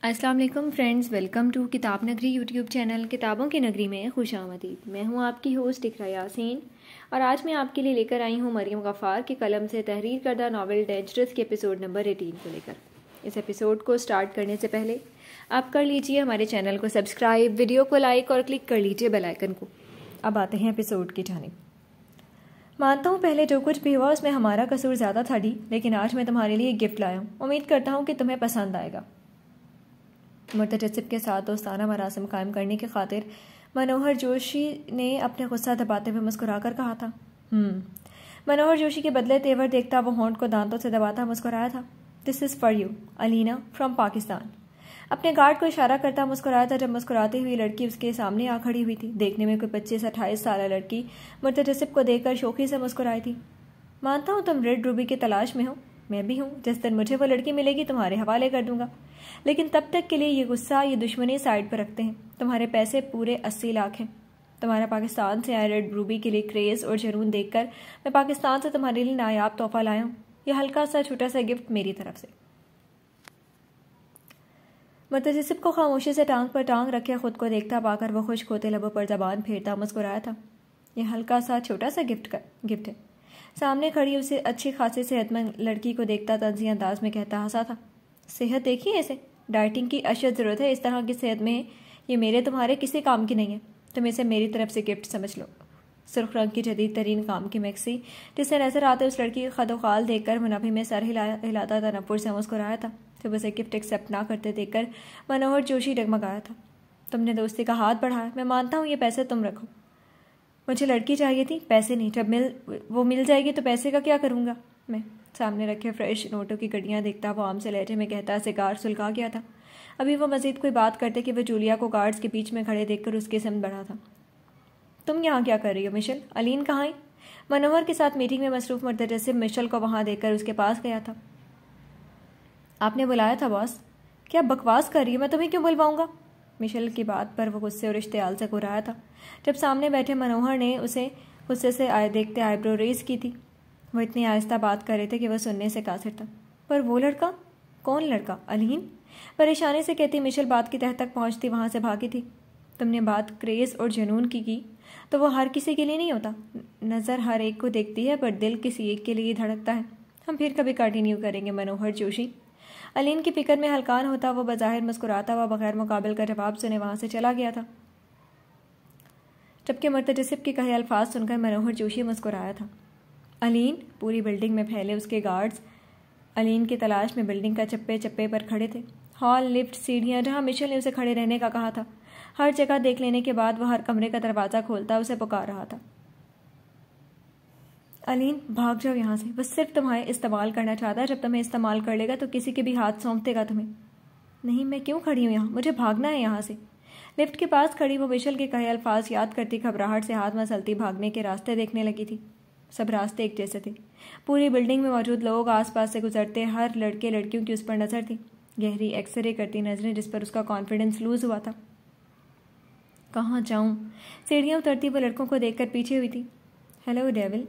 अस्सलाम वालेकुम friends, welcome to किताब नगरी यूट्यूब चैनल। किताबों की नगरी में खुशामदीद। मैं हूं आपकी होस्ट इकरा यासीन और आज मैं आपके लिए लेकर आई हूं मरियम गफ़ार की कलम से तहरीर करदा नावल डेंजरस के एपिसोड नंबर 18 को लेकर। इस एपिसोड को स्टार्ट करने से पहले आप कर लीजिए हमारे चैनल को सब्सक्राइब, वीडियो को लाइक और क्लिक कर लीजिए बेल आइकन को। अब आते हैं एपिसोड की जानिब। मानता हूँ पहले जो कुछ भी हुआ उसमें हमारा कसूर ज़्यादा था डी, लेकिन आज मैं तुम्हारे लिए गिफ्ट लाया हूँ। उम्मीद करता हूँ कि तुम्हें पसंद आएगा। मुर्तजसिब के साथ दोस्ताना मरासिम कायम करने की खातिर मनोहर जोशी ने अपने गुस्सा दबाते हुए मुस्कुराकर कहा था। मनोहर जोशी के बदले तेवर देखता वो होंठ को दांतों से दबाता मुस्कुराया था। This is for you Alina from Pakistan. अपने गार्ड को इशारा करता मुस्कुराया था जब मुस्कुराती हुई लड़की उसके सामने आ खड़ी हुई थी। देखने में कोई 25-28 साल लड़की मुर्तजसिब को देखकर शोखी से मुस्कुराई थी। मानता हूँ तुम रेड रूबी की तलाश में हो, मैं भी हूँ। जिस दिन मुझे वो लड़की मिलेगी तुम्हारे हवाले कर दूंगा, लेकिन तब तक के लिए ये गुस्सा, ये दुश्मनी साइड पर रखते हैं। तुम्हारे पैसे पूरे 80 लाख हैं। तुम्हारा पाकिस्तान से आए रेड रूबी के लिए क्रेज और जुनून देखकर मैं पाकिस्तान से तुम्हारे लिए नायाब तोहफा लाया हूँ। यह हल्का सा छोटा सा गिफ्ट मेरी तरफ से। मुर्तजसिब को खामोशी से टांग पर टांग रखे खुद को देखता पाकर वो खुश खोते लबों पर जबान फेरता मुस्कुराया था। यह हल्का सा छोटा सा गिफ्ट है। सामने खड़ी उसे अच्छी खासी सेहतमंद लड़की को देखता तंजी अंदाज में कहता हंसा था। सेहत देखिए इसे, डाइटिंग की अशद ज़रूरत है। इस तरह की सेहत में ये मेरे तुम्हारे किसी काम की नहीं है। तुम इसे मेरी तरफ से गिफ्ट समझ लो। सुर्ख रंग की जदीद तरीन काम की मैक्सी जिसे नजर आते उस लड़की का खदोखाल देखकर मुनाफी में सर हिलाता तनपुर से मुस्कुराया था। जब उसे गिफ्ट एक्सेप्ट ना करते देखकर मनोहर जोशी डगमगाया था। तुमने दोस्ती का हाथ बढ़ाया। मैं मानता हूँ ये पैसे तुम रखो। मुझे लड़की चाहिए थी, पैसे नहीं। जब वो मिल जाएगी तो पैसे का क्या करूँगा मैं। सामने रखे फ्रेश नोटों की गड्डियाँ देखता वो आम से लहजे में कहता सिगार सुलगा गया था। अभी वो मजीद कोई बात करते कि वह जूलिया को गार्ड्स के बीच में खड़े देखकर उसके समझ बढ़ा था। तुम यहाँ क्या कर रही हो मिशेल? अलीन कहाँ है? मनोहर के साथ मीटिंग में मसरूफ मुर्तजसिब मिशेल को वहाँ देखकर उसके पास गया था। आपने बुलाया था बॉस? क्या बकवास कर रही हो? मैं तुम्हें क्यों बुलवाऊंगा? मिशेल की बात पर वो गुस्से और इश्तियाल से घुराया था। जब सामने बैठे मनोहर ने उसे गुस्से से देखते आईब्रो रेज की थी। वो इतनी आहिस्ता बात कर रहे थे कि वह सुनने से कासिर था। पर वो लड़का? कौन लड़का? अलीन? परेशानी से कहती मिशेल बात की तह तक पहुंचती वहां से भागी थी। तुमने बात क्रेज और जुनून की तो वो हर किसी के लिए नहीं होता। नज़र हर एक को देखती है पर दिल किसी एक के लिए धड़कता है। हम फिर कभी कंटिन्यू करेंगे मनोहर जोशी। अलीन की फिक्र में हल्कान होता वो बज़ाहिर मुस्कुराता हुआ बगैर मुकाबल का जवाब सुने वहां से चला गया था। जबकि मुर्तजसिब के कहे अल्फाज सुनकर मनोहर जोशी मुस्कुराया था। अलीन? पूरी बिल्डिंग में फैले उसके गार्ड्स अलीन की तलाश में बिल्डिंग का चप्पे चप्पे पर खड़े थे। हॉल, लिफ्ट, सीढ़ियाँ, जहाँ मिशेल ने उसे खड़े रहने का कहा था, हर जगह देख लेने के बाद वह हर कमरे का दरवाज़ा खोलता उसे पुकार रहा था। अलीन भाग जाओ यहाँ से। बस सिर्फ तुम्हें इस्तेमाल करना चाहता है। जब तुम्हें इस्तेमाल कर लेगा तो किसी के भी हाथ सौंप देगा तुम्हें। नहीं, मैं क्यों खड़ी हूँ यहाँ? मुझे भागना है यहाँ से। लिफ्ट के पास खड़ी वो मिशेल के कहे अल्फाज याद करती घबराहट से हाथ मसलती भागने के रास्ते देखने लगी थी। सब रास्ते एक जैसे थे। पूरी बिल्डिंग में मौजूद लोग आसपास से गुजरते हर लड़के लड़कियों की उस पर नज़र थी। गहरी एक्सरे करती नजरें जिस पर उसका कॉन्फिडेंस लूज हुआ था। कहाँ जाऊँ? सीढ़ियाँ उतरती वो लड़कों को देखकर पीछे हुई थी। हेलो डेविल,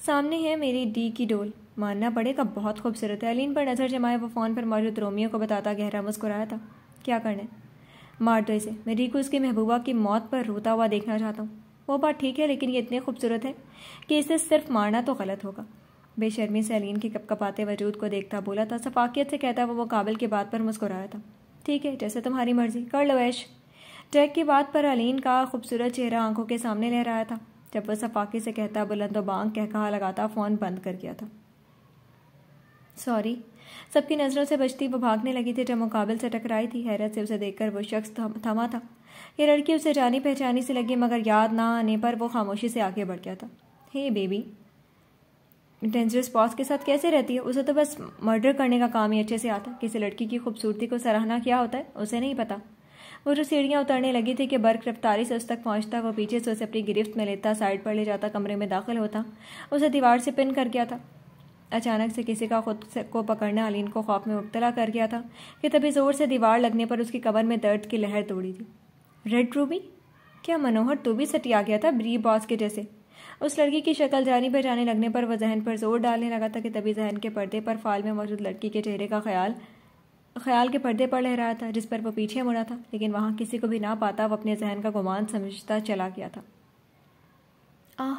सामने है मेरी डी की डोल। मानना पड़ेगा बहुत खूबसूरत है। अलीन पर नज़र जमाए वो फ़ोन पर मौजूद रोमियो को बताता गहरा मुस्कुराया था। क्या करना? मार दो इसे। मैं डी को उसकी महबूबा की मौत पर रोता हुआ देखना चाहता हूँ। वो बात ठीक है, लेकिन ये इतनी खूबसूरत है कि इसे सिर्फ मारना तो गलत होगा। बेशर्मी से अलीन की कपकपाते वजूद को देखता बोला था। सफाकियत से कहता वो काबिल की बात पर मुस्कुराया था। ठीक है, जैसे तुम्हारी मर्जी, कर लो ऐश। जैक की बात पर अलीन का खूबसूरत चेहरा आंखों के सामने लहराया था। जब वह सफाकी से कहता बुलंदो बांग कह कहा लगाता फ़ोन बंद कर गया था। सॉरी। सबकी नज़रों से बचती वो भागने लगी थी जब मुकाबिल से टकराई थी। हैरत से उसे देखकर वो शख्स थमा था। ये लड़की उसे जानी पहचानी से लगी, मगर याद ना आने पर वो खामोशी से आगे बढ़ गया था। हे बेबी, डेंजरस बॉस के साथ कैसे रहती है? उसे तो बस मर्डर करने का काम ही अच्छे से आता। किसी लड़की की खूबसूरती को सराहना क्या होता है उसे नहीं पता। वो जो सीढ़ियाँ उतरने लगी थी कि बर्क रफ्तारी से उस तक पहुँचता, वो पीछे से उसे अपनी गिरफ्त में लेता, साइड पर ले जाता, कमरे में दाखिल होता, उसे दीवार से पिन कर गया था। अचानक से किसी का खुद को पकड़ना अलीन को खौफ में मुब्तला कर गया था कि तभी जोर से दीवार लगने पर उसकी कमर में दर्द की लहर तोड़ी थी। Red Ruby? क्या मनोहर तू भी सटिया गया था ब्री बॉस के जैसे? उस लड़की की शक्ल जानी पहचाने लगने पर वह जहन पर जोर डालने लगा था कि तभी जहन के पर्दे पर फाल में मौजूद लड़की के चेहरे का ख्याल ख्याल के पर्दे पर लहराया था जिस पर वो पीछे मुड़ा था, लेकिन वहाँ किसी को भी ना पाता वो अपने जहन का गुमान समझता चला गया था। आह,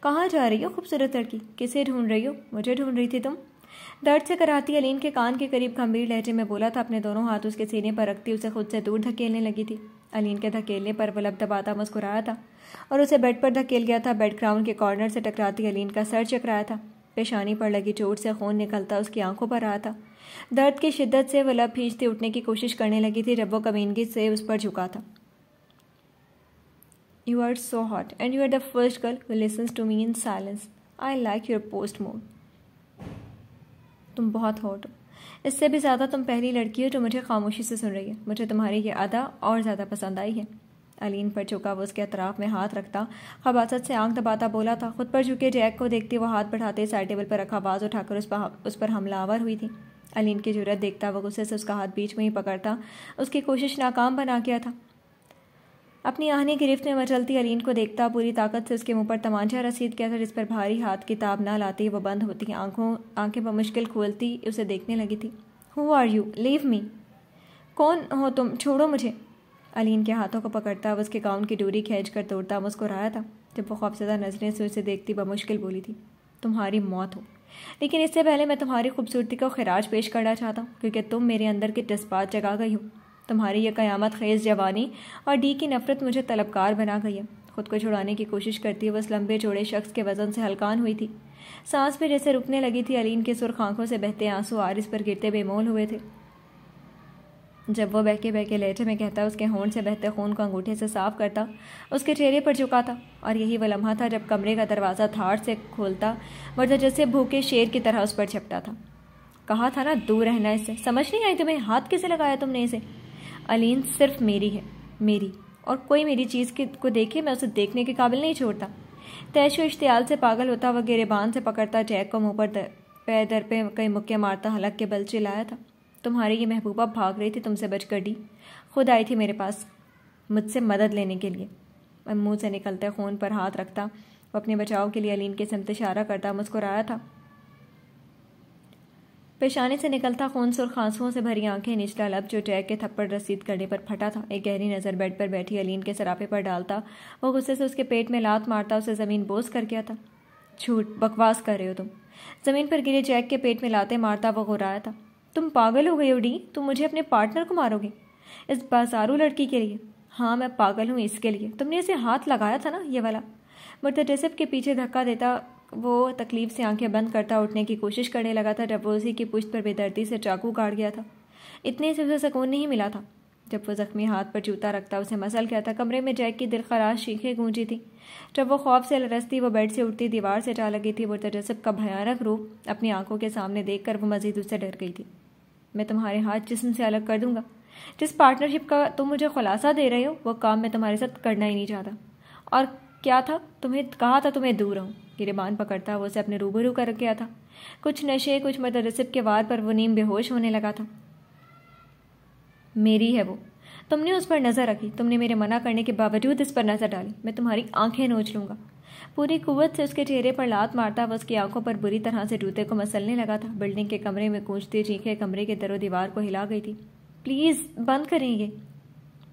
कहाँ जा रही हो खूबसूरत लड़की? किसे ढूंढ रही हो? मुझे ढूंढ रही थी तुम? दर्द से कराहती अलीन के कान के करीब गंभीर लहजे में बोला था। अपने दोनों हाथ उसके सीने पर रखती उसे खुद से दूर धकेलने लगी थी। अलीन के धकेलने पर वो लब दबाता मुस्कुराया था और उसे बेड पर धकेल गया था। बेड ग्राउंड के कॉर्नर से टकराती अलीन का सर चकराया था। पेशानी पर लगी चोट से खून निकलता उसकी आंखों पर रहा था। दर्द की शिद्दत से वो लब खींचती उठने की कोशिश करने लगी थी जब वो कमीनगी से उस पर झुका था। You are so hot, and you are the first girl who listens to me in silence. I like your post mode. तुम बहुत हॉट हो। इससे भी ज़्यादा तुम पहली लड़की हो जो मुझे खामोशी से सुन रही है। मुझे तुम्हारी ये अदा और ज़्यादा पसंद आई है। अलीन पर झुका वो उसके अतराफ में हाथ रखता खबासत से आंख दबाता बोला था। खुद पर झुके जैक को देखती वो हाथ बढ़ाते साइड टेबल पर रखा आवाज़ उठाकर उस पर हमलावर हुई थी। अलीन की जुर्रत देखता वो गुस्से से उसका हाथ बीच में ही पकड़ता उसकी कोशिश नाकाम बना गया था। अपनी आहनी गिरफ्त में मचलती अलीन को देखता पूरी ताकत से उसके मुंह पर तमांचा रसीद किया था जिस पर भारी हाथ किताब ना लाती वो बंद होती आंखें बमुश्किल खोलती उसे देखने लगी थी। Who are you? Leave me. कौन हो तुम? छोड़ो मुझे। अलीन के हाथों को पकड़ता वह उसके गाउन की डोरी खींच कर तोड़ता मुस्कुराया था। जब वो खौफजदा नजरें से उसे देखती बमुश्किल बोली थी, तुम्हारी मौत हो, लेकिन इससे पहले मैं तुम्हारी खूबसूरती को खिराज पेश करना चाहता हूँ क्योंकि तुम मेरे अंदर के जज्बात जगा गई हो। तुम्हारी यह क़यामत खेज़ जवानी और डी की नफरत मुझे तलबकार बना गई है। खुद को छुड़ाने की कोशिश करती हुए उस लंबे चौड़े शख्स के वजन से हलकान हुई थी। सांस भी जैसे रुकने लगी थी। अलीन के सुर्ख आंखों से बहते आंसू आरिस पर गिरते बेमोल हुए थे जब वो बहके बहके लहजे में कहता उसके होंठ से बहते खून को अंगूठे से साफ करता उसके चेहरे पर झुका था। और यही वह लम्हा था जब कमरे का दरवाज़ा धाड़ से खोलता वरना जैसे भूखे शेर की तरह उस पर झपटा था। कहा था ना दूर रहना इससे। समझ नहीं आई तुम्हें? हाथ कैसे लगाया तुमने इसे? अलीन सिर्फ मेरी है, मेरी, और कोई मेरी चीज़ को देखे मैं उसे देखने के काबिल नहीं छोड़ता। तैशो इश्तियाल से पागल होता वह गिरेबान से पकड़ता जैक को मुंह पर पैर दर पे कई मुक्के मारता हलक के बल चिल्लाया था, तुम्हारी ये महबूबा भाग रही थी तुमसे बचकर डी, खुद आई थी मेरे पास मुझसे मदद लेने के लिए। मुंह से निकलते खून पर हाथ रखता वो अपने बचाव के लिए अलीन के समत इशारा करता मुस्कुराया था। पेशानी से निकलता खून सुर्ख आंसुओं से भरी आंखें, निचला लब जो जैक के थप्पड़ रसीद करने पर फटा था। एक गहरी नज़र बेड पर बैठी अलीन के सराफे पर डालता वो गुस्से से उसके पेट में लात मारता उसे ज़मीन बोस कर गया था। झूठ, बकवास कर रहे हो तुम। ज़मीन पर गिरे जैक के पेट में लाते मारता वो गुर्राया था। तुम पागल हो गई हो डी? तुम मुझे अपने पार्टनर को मारोगे इस बाजारू लड़की के लिए? हाँ, मैं पागल हूँ इसके लिए। तुमने इसे हाथ लगाया था ना, ये वाला। मुर्तजिब के पीछे धक्का देता वो तकलीफ से आंखें बंद करता उठने की कोशिश करने लगा था जब वो उसी की पुश्त पर बेदर्दी से चाकू काट गया था। इतने से उसे सुकून नहीं मिला था जब वो जख्मी हाथ पर जूता रखता उसे मसल गया था। कमरे में जैक की दिलखराश चीखें गूंजी थी। जब वो खौफ से लरसती वो बेड से उठती दीवार से जा लगी थी। मुर्तजिब का भयानक रूप अपनी आंखों के सामने देख कर वो मजीद उससे डर गई थी। मैं तुम्हारे हाथ जिस्म से अलग कर दूंगा। जिस पार्टनरशिप का तुम मुझे खुलासा दे रहे हो वो काम मैं तुम्हारे साथ करना ही नहीं चाहता। और क्या था? तुम्हें कहा था तुम्हें दूर रहूं। गिरेबान पकड़ता वो उसे अपने रूबरू कर गया था। कुछ नशे कुछ मुर्तजिब के वार पर वो नीम बेहोश होने लगा था। मेरी है वो, तुमने उस पर नज़र रखी, तुमने मेरे मना करने के बावजूद इस पर नज़र डाली। मैं तुम्हारी आंखें नोच लूंगा। पूरी कुव्वत से उसके चेहरे पर लात मारता वह उसकी आंखों पर बुरी तरह से जूते को मसलने लगा था। बिल्डिंग के कमरे में गूंजती चीखें कमरे के दरो दीवार को हिला गई थी। प्लीज़ बंद करेंगे।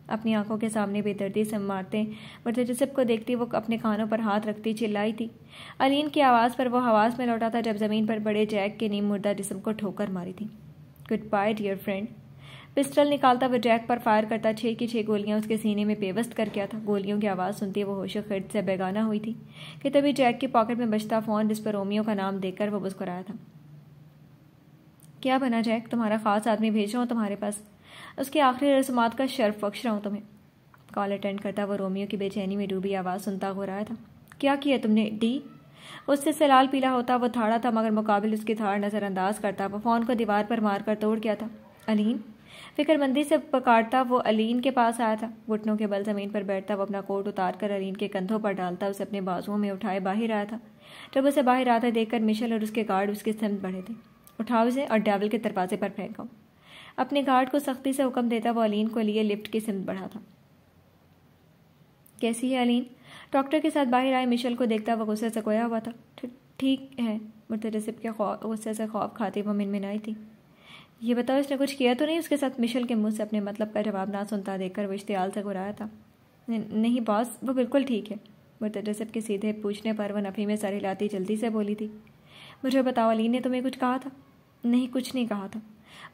अपनी आंखों के सामने बेदर्दी से मारते मुर्तजिब को देखती वो अपने कानों पर हाथ रखती चिल्लाई थी। अलीन की आवाज़ पर वो हवास में लौटा था जब ज़मीन पर बड़े जैक के नीम मुर्दा जिस्म को ठोकर मारी थी। Good bye dear friend. Pistol निकालता वह जैक पर फायर करता 6 की 6 गोलियां उसके सीने में पेवस्त कर गया था। गोलियों की आवाज़ सुनती वो होश खिर्द से बेगाना हुई थी कि तभी जैक की पॉकेट में बजता फ़ोन जिस पर रोमियो का नाम देखकर वो मुस्कुराया था। क्या बना जैक? तुम्हारा ख़ास आदमी भेज रहा हूँ तुम्हारे पास। उसकी आखिरी रस्मात का शर्फ बख्श रहा हूँ तुम्हें। कॉल अटेंड करता वो रोमियो की बेचैनी में डूबी आवाज़ सुनता गुर्राया था। क्या किया तुमने डी? उससे से लाल पीला होता वो थाड़ा था मगर मुकाबिल उसकी थाड़ नज़रअंदाज करता वो फ़ोन को दीवार पर मारकर तोड़ गया था। अलीन? फिक्रमंदी से पकड़ता वो अलीन के पास आया था। घुटनों के बल ज़मीन पर बैठता वो अपना कोट उतार कर अलीन के कंधों पर डालता उसे अपने बाजुओं में उठाए बाहर आया था। जब उसे बाहर आता देखकर मिशेल और उसके गार्ड उसकी सिमत बढ़े थे। उठाओ उसे और डेविल के दरवाजे पर फेंको। अपने गार्ड को सख्ती से हुक्म देता वो अलीन को लिए लिफ्ट की सिमत बढ़ा था। कैसी है अलीन? डॉक्टर के साथ बाहर आए मिशेल को देखता वो गुस्से से खोया हुआ था। ठीक है, मुर्तजिब के गुस्से से खौफ खाती वो मिनमिनाई थी। ये बताओ, इसने कुछ किया तो नहीं उसके साथ? मिशेल के मुंह से अपने मतलब का जवाब ना सुनता देखकर वो इश्तियाल से घुराया था। नहीं बॉस, वो बिल्कुल ठीक है। मुर्तज़िब के सीधे पूछने पर वह नफ़ी में सर हिलाती जल्दी से बोली थी। मुझे बताओ, अलीन ने तुम्हें कुछ कहा था? नहीं, कुछ नहीं कहा था।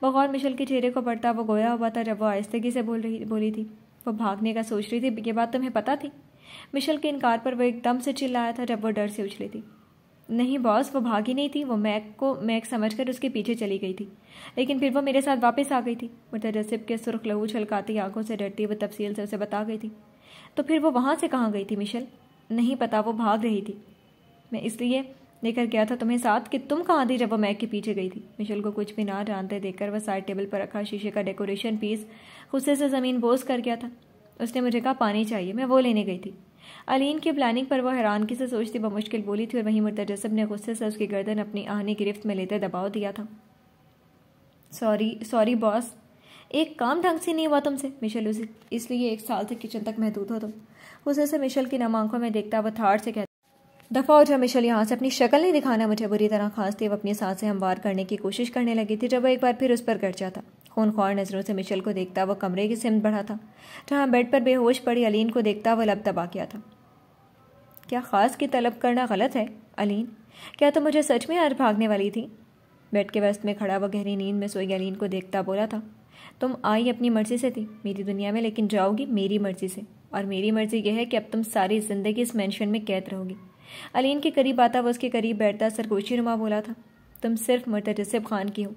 बगौर मिशेल के चेहरे को पड़ता वो गोया हुआ था जब वो आहिस्तगी से बोली थी। वो भागने का सोच रही थी, ये बात तुम्हें पता थी? मिशेल के इनकार पर वो एकदम से चिल्लाया था जब वो डर से उछली थी। नहीं बॉस, वो भागी नहीं थी, वो मैक समझकर उसके पीछे चली गई थी, लेकिन फिर वो मेरे साथ वापस आ गई थी। मुर्तज़िब के सुर्ख लहू छलकाती आंखों से डरती वो तफसील से उसे बता गई थी। तो फिर वो वहाँ से कहाँ गई थी मिशेल? नहीं पता, वो भाग रही थी। मैं इसलिए लेकर गया था तुम्हें साथ कि तुम कहाँ थी जब वो मैक के पीछे गई थी? मिशेल को कुछ भी ना जानते देखकर वह साइड टेबल पर रखा शीशे का डेकोरेशन पीस गुस्से से ज़मीन बोझ कर गया था। उसने मुझे कहा पानी चाहिए, मैं वो लेने गई थी। अलीन की प्लानिंग पर वो हैरानगी से सोचती बमुश्किल बोली थी और वहीं मुर्तज़िब ने गुस्से से उसकी गर्दन अपनी आहनी गिरफ्त में लेते दबाव दिया था। सॉरी बॉस, एक काम ढंग से नहीं हुआ तुमसे। मिशेल उसे इसलिए 1 साल से किचन तक महदूद हो तुम। गुस्से से मिशेल की नम आंखों में देखता वह थाड़ से कहता, दफ़ा हो जा मिशेल, यहाँ से अपनी शक्ल नहीं दिखाना मुझे। बुरी तरह खांसती वो अपनी सांसें हमवार करने की कोशिश करने लगी थी जब वह एक बार फिर उस पर गर्जा था। खूनख्वार नज़रों से मिशेल को देखता वह कमरे की सिमत बढ़ा था जहाँ बेड पर बेहोश पड़ी अलीन को देखता वह लब दबा गया था। क्या ख़ास की तलब करना गलत है अलीन? क्या तुम मुझे सच में आज भागने वाली थी? बेड के वस्त में खड़ा वह गहरी नींद में सोई अलीन को देखता बोला था, तुम आई अपनी मर्जी से थी मेरी दुनिया में, लेकिन जाओगी मेरी मर्जी से, और मेरी मर्जी यह है कि अब तुम सारी ज़िंदगी इस मेंशन में कैद रहोगी। अलीन के करीब आता वह उसके करीब बैठता सरगोशी नुमा बोला था, तुम सिर्फ मुर्तज़िब खान की हो।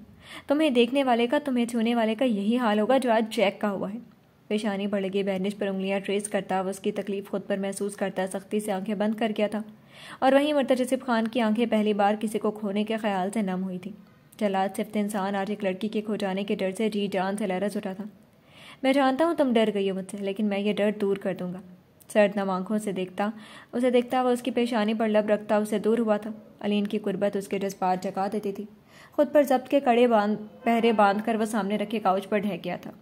तुम्हें देखने वाले का, तुम्हें छूने वाले का यही हाल होगा जो आज जैक का हुआ है। पेशानी पर लगी बैंडेज पर उंगलियां ट्रेस करता वह उसकी तकलीफ खुद पर महसूस करता सख्ती से आंखें बंद कर गया था, और वहीं मुर्तज़िब खान की आंखें पहली बार किसी को खोने के ख्याल से नम हुई थी। जल्लाद सिफ्त इंसान आज एक लड़की के खो जाने के डर से जी जान से लरज़ उठा था। मैं जानता हूँ तुम डर गई हो मुझसे, लेकिन मैं ये डर दूर कर दूंगा। सर्द नम आंखों से उसे देखता वह उसकी पेशानी पर लब रखता उसे दूर हुआ था। अलीन की कुर्बत उसके जज्बात जगा देती थी। खुद पर जब्त के कड़े पहरे बांध कर वह सामने रखे काउच पर ढह गया था।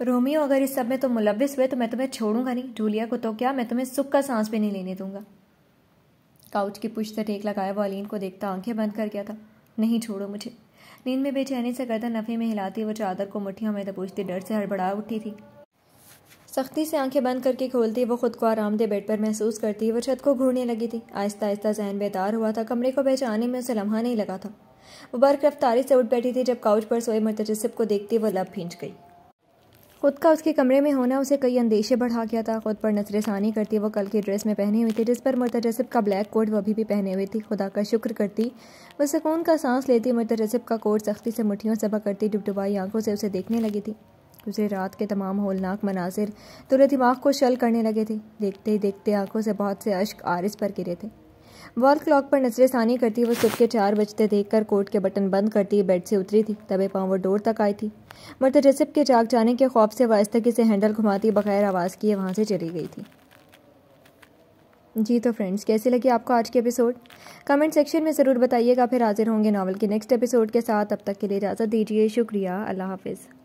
रोमियो, अगर इस सब में तुम मुलव्विस हुए तो मैं तुम्हें छोड़ूंगा नहीं। जूलिया को तो क्या, मैं तुम्हें सुख का सांस भी नहीं लेने दूंगा। काउच की पुश्त से टेक लगाया वो अलीन को देखता आंखें बंद कर गया था। नहीं, छोड़ो मुझे। नींद में बेचैनी से गर्दन नफे में हिलाती वो चादर को मुट्ठियों में दबोचती डर से हड़बड़ा उठी थी। सख्ती से आंखें बंद करके खोलती वो खुद को आरामदेह बेड पर महसूस करती वो छत को घूरने लगी थी। आहिस्ता आहिस्ता जहन बेदार हुआ था। कमरे को पहचानने में उसे लम्हा नहीं लगा था। वो बर्क रफ्तारी से उठ बैठी थी जब काउच पर सोए मुर्तज़िब को देखती वो लब भींच गई। खुद का उसके कमरे में होना उसे कई अंदेशे बढ़ा गया था। खुद पर नजरेसानी करती वो कल की ड्रेस में पहनी हुई थी जिस पर मुर्तज़िब का ब्लैक कोट वो अभी भी पहने हुई थी। खुदा का शुक्र करती वो सुकून का सांस लेती। मुर्तज़िब का कोट सख्ती से मुट्ठियों से पकड़ती डुबडुबाई आंखों से उसे देखने लगी थी। गुज़रे रात के तमाम होलनाक मनासिर तुरे दिमाग को शल करने लगे थे। देखते ही देखते आंखों से बहुत से अश्क आरिस पर गिरे थे। वॉल क्लॉक पर नजरेसानी करती वो सुबह के 4 बजते देखकर कोट के बटन बंद करती बेड से उतरी थी। दबे पांव वो डोर तक आई थी। मुर्तज़िब के जाग जाने के खौफ से वास्तगी से हैंडल घुमाती बगैर आवाज़ किए वहाँ से चली गई थी। जी तो फ्रेंड्स, कैसी लगी आपको आज की एपिसोड? कमेंट सेक्शन में ज़रूर बताइएगा। फिर हाजिर होंगे नावल के नेक्स्ट एपिसोड के साथ। तब तक के लिए इजाज़त दीजिए। शुक्रिया। अल्लाह हाफिज़।